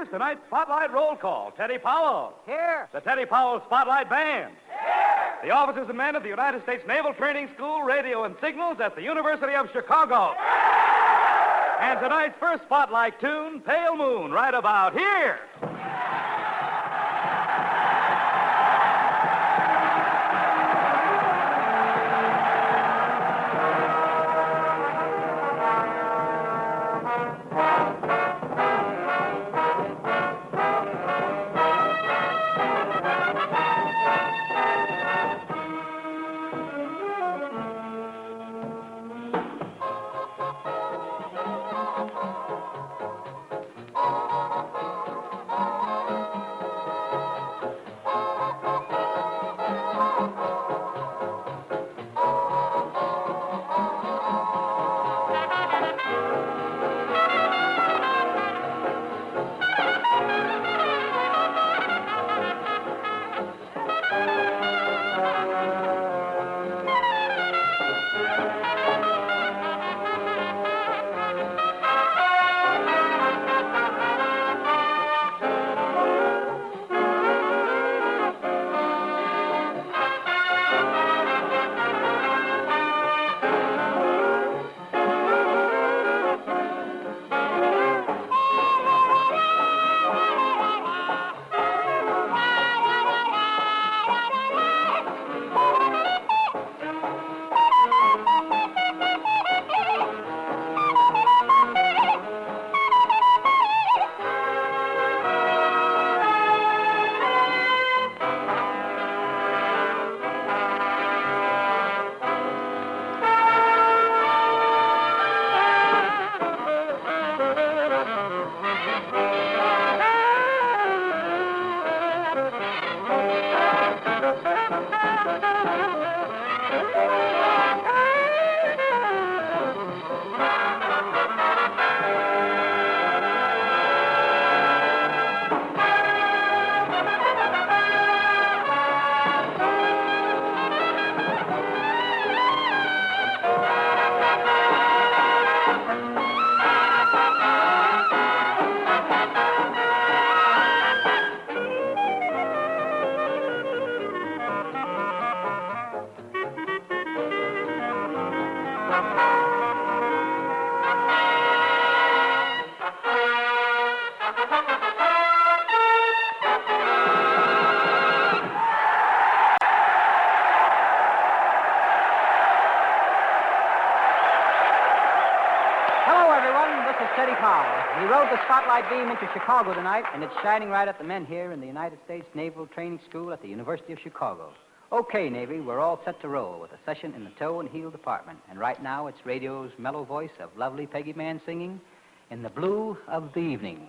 Tonight's Spotlight Roll Call. Teddy Powell. Here. The Teddy Powell Spotlight Band. Here. The officers and men of the United States Naval Training School, Radio and Signals at the University of Chicago. And tonight's first Spotlight tune, Pale Moon, right about here. Teddy Powell. He rode the spotlight beam into Chicago tonight, and it's shining right at the men here in the United States Naval Training School at the University of Chicago. Okay, Navy, we're all set to roll with a session in the toe and heel department. And right now, it's radio's mellow voice of lovely Peggy Mann singing In the Blue of the Evening.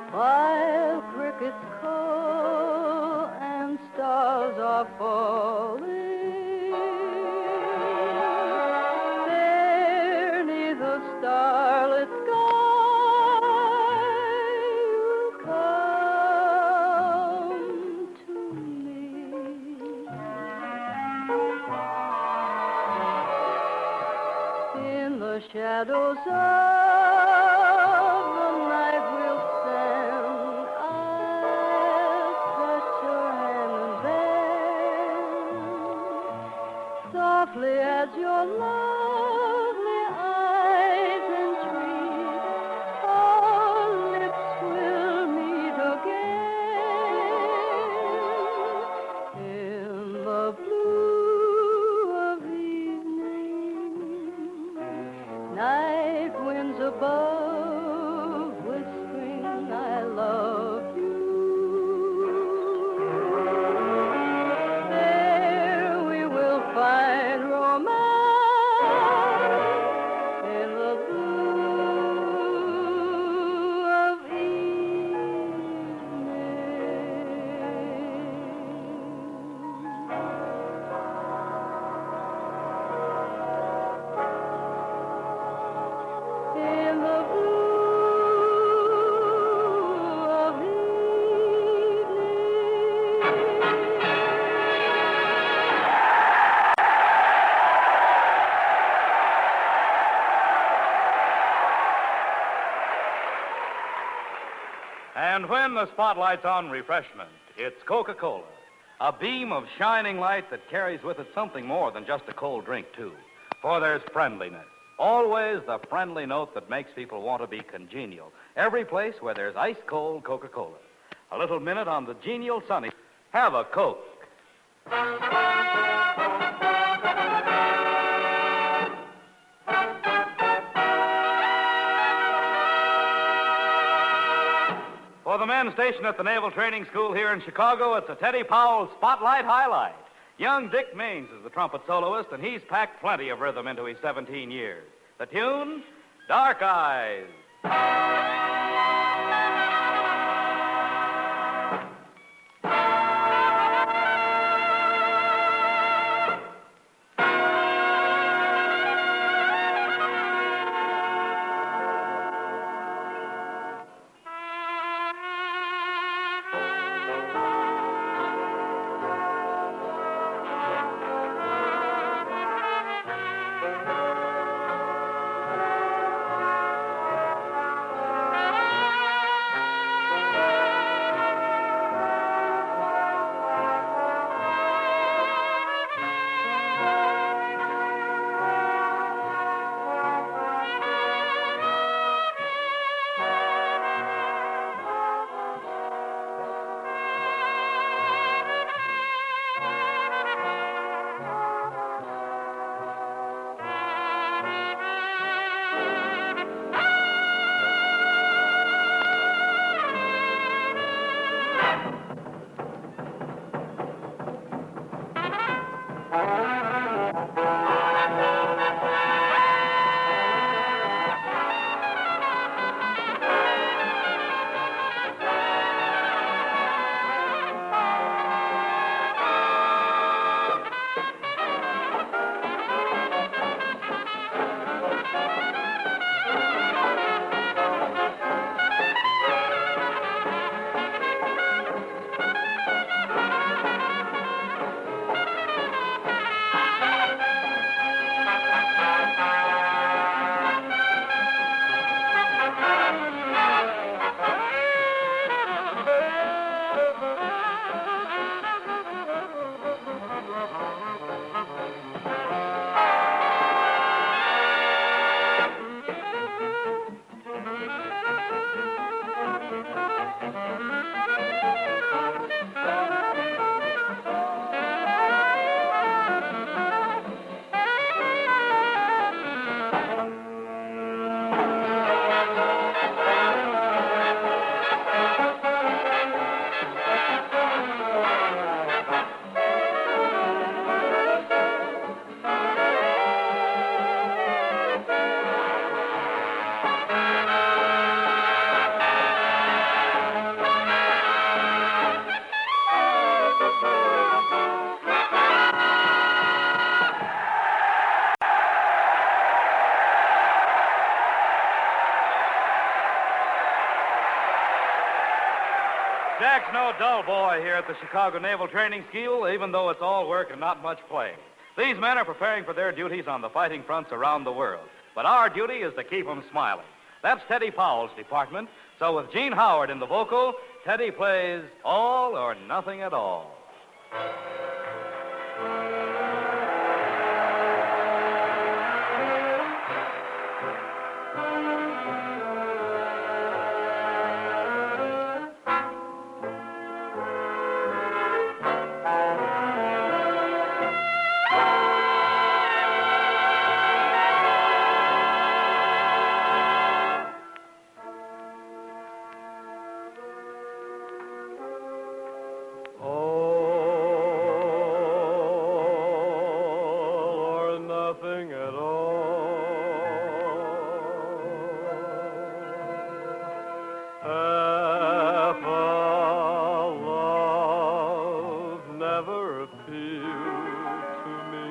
While crickets call and stars are falling, there neath the starlit sky you come to me. In the shadows of the night we'll stand. I'll touch your hand and then as your lovely eyes entreat, our lips will meet again in the blue of evening. Night winds above whispering, I love you. There we will find romance in the blue of evening. In the blue of And when the spotlight's on refreshment, it's Coca-Cola. A beam of shining light that carries with it something more than just a cold drink, too. For there's friendliness. Always the friendly note that makes people want to be congenial. Every place where there's ice-cold Coca-Cola. A little minute on the genial sunny. Have a Coke. For the men stationed at the Naval Training School here in Chicago, it's a Teddy Powell Spotlight Highlight. Young Dick Maines is the trumpet soloist, and he's packed plenty of rhythm into his 17 years. The tune, Dark Eyes. Jack's no dull boy here at the Chicago Naval Training School, even though it's all work and not much play. These men are preparing for their duties on the fighting fronts around the world. But our duty is to keep them smiling. That's Teddy Powell's department. So with Gene Howard in the vocal, Teddy plays All or Nothing at All. never appealed to me.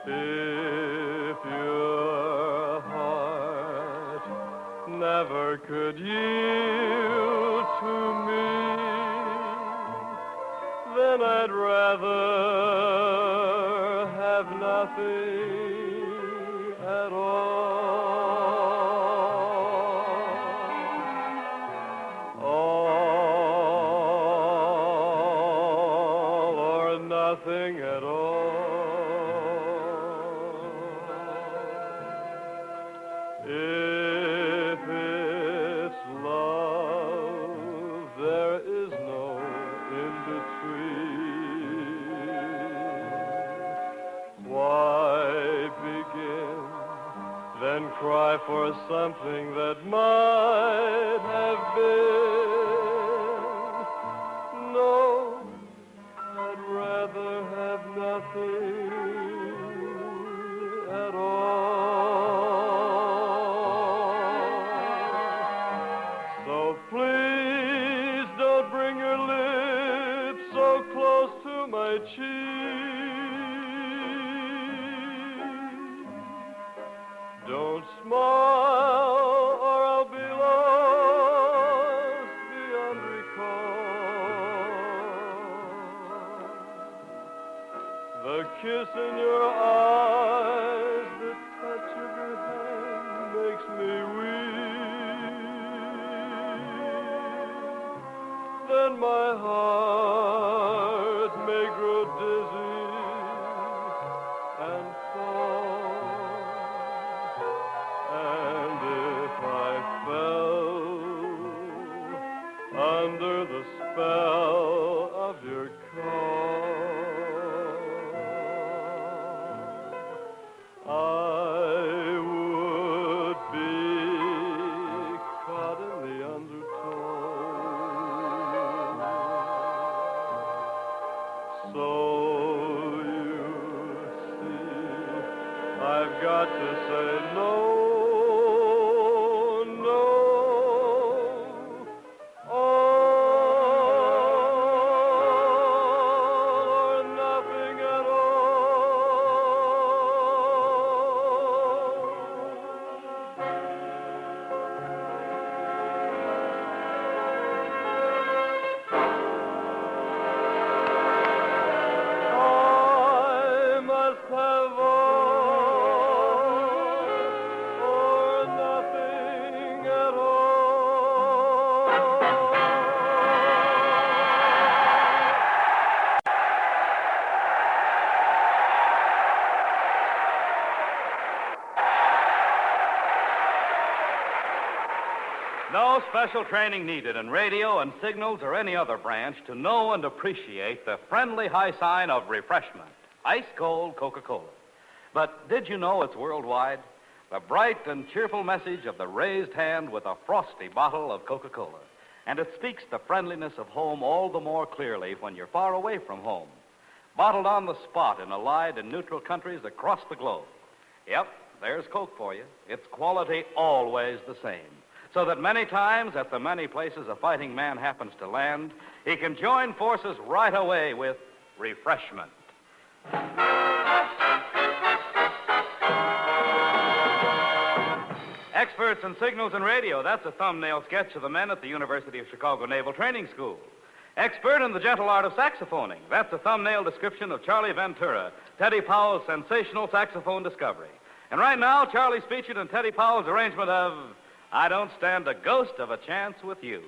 If your heart never could yield to me, then I'd rather have nothing at all or nothing at all. If it's love, there is no in between. Why begin, then cry for something that might have been? No, I'd rather have nothing at all. So please don't bring your lips so close to my cheek. Don't smile or I'll be lost beyond recall. The kiss in your eyes, the touch of your hand makes me weak. Then my heart may grow dizzy and fall. And if I fell under the spell of your call, I would be caught in the undertow. So you see, I've got to say no, no, or nothing at all. I must have all or nothing at all. No special training needed in radio and signals or any other branch to know and appreciate the friendly high sign of refreshment, ice-cold Coca-Cola. But did you know it's worldwide? The bright and cheerful message of the raised hand with a frosty bottle of Coca-Cola. And it speaks the friendliness of home all the more clearly when you're far away from home. Bottled on the spot in allied and neutral countries across the globe. Yep, there's Coke for you. Its quality always the same. So that many times at the many places a fighting man happens to land, he can join forces right away with refreshment. Experts in signals and radio, that's a thumbnail sketch of the men at the University of Chicago Naval Training School. Expert in the gentle art of saxophoning, that's a thumbnail description of Charlie Ventura, Teddy Powell's sensational saxophone discovery. And right now, Charlie's featured in Teddy Powell's arrangement of I Don't Stand a Ghost of a Chance with You.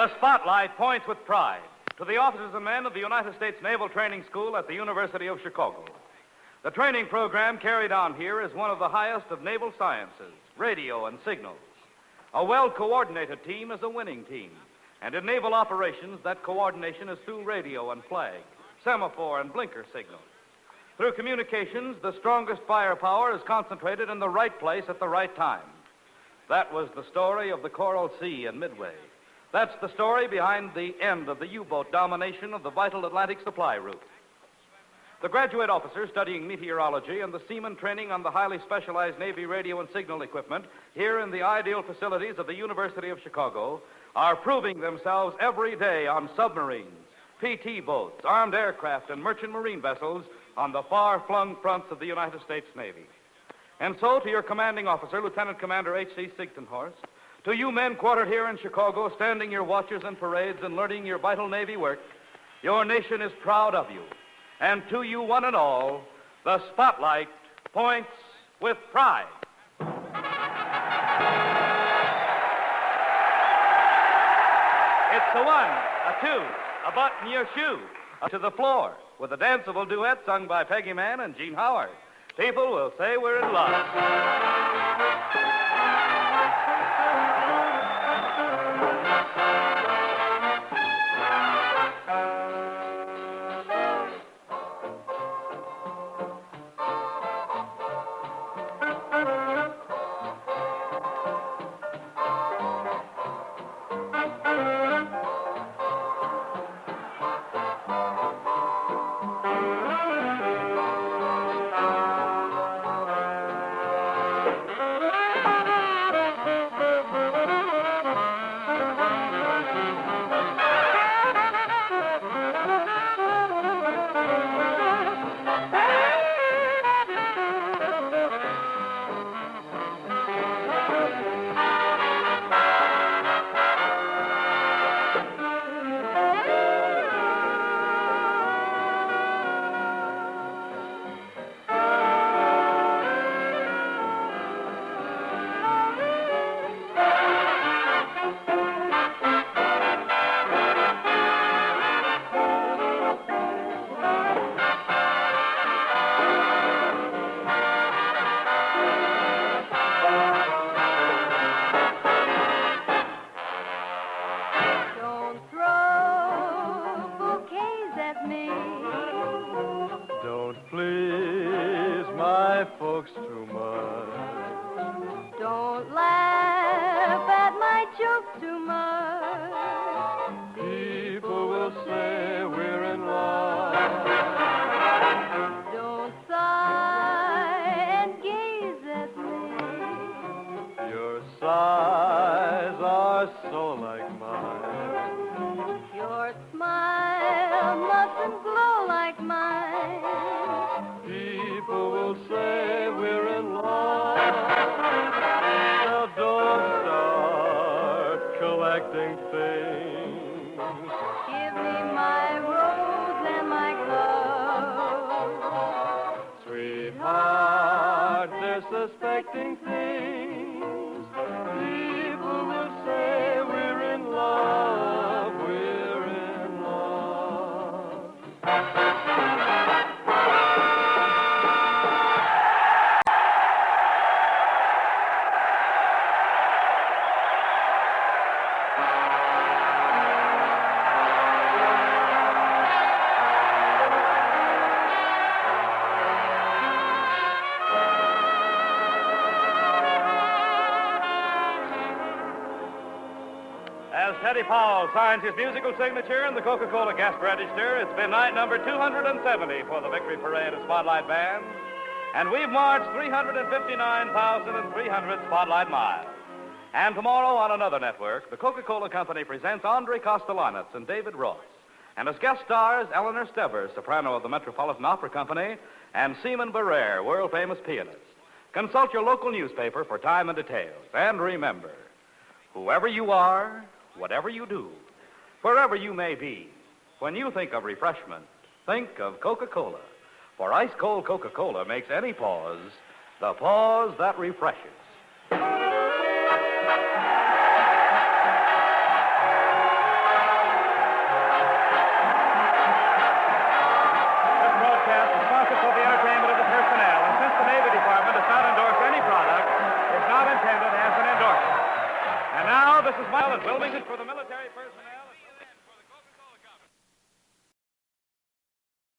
The spotlight points with pride to the officers and men of the United States Naval Training School at the University of Chicago. The training program carried on here is one of the highest of naval sciences, radio and signals. A well-coordinated team is a winning team. And in naval operations, that coordination is through radio and flag, semaphore and blinker signals. Through communications, the strongest firepower is concentrated in the right place at the right time. That was the story of the Coral Sea and Midway. That's the story behind the end of the U-boat domination of the vital Atlantic supply route. The graduate officers studying meteorology and the seamen training on the highly specialized Navy radio and signal equipment here in the ideal facilities of the University of Chicago are proving themselves every day on submarines, PT boats, armed aircraft, and merchant marine vessels on the far-flung fronts of the United States Navy. And so, to your commanding officer, Lieutenant Commander H.C. Sigtenhorst, to you men quartered here in Chicago, standing your watches and parades and learning your vital Navy work, your nation is proud of you. And to you, one and all, the spotlight points with pride. It's a one, a two, a button in your shoe, to the floor, with a danceable duet sung by Peggy Mann and Gene Howard. People will say we're in love. Suspecting things, people will say we're in love, we're in love. Teddy Powell signs his musical signature in the Coca-Cola gas register. It's been night number 270 for the Victory Parade of Spotlight Bands, and we've marched 359,300 Spotlight miles. And tomorrow on another network, the Coca-Cola Company presents Andre Castellanos and David Ross, and as guest stars, Eleanor Stever, soprano of the Metropolitan Opera Company, and Seaman Barrere, world-famous pianist. Consult your local newspaper for time and details. And remember, whoever you are, whatever you do, wherever you may be, when you think of refreshment, think of Coca-Cola. For ice-cold Coca-Cola makes any pause the pause that refreshes. this is Miles at Wilmington for the military personnel.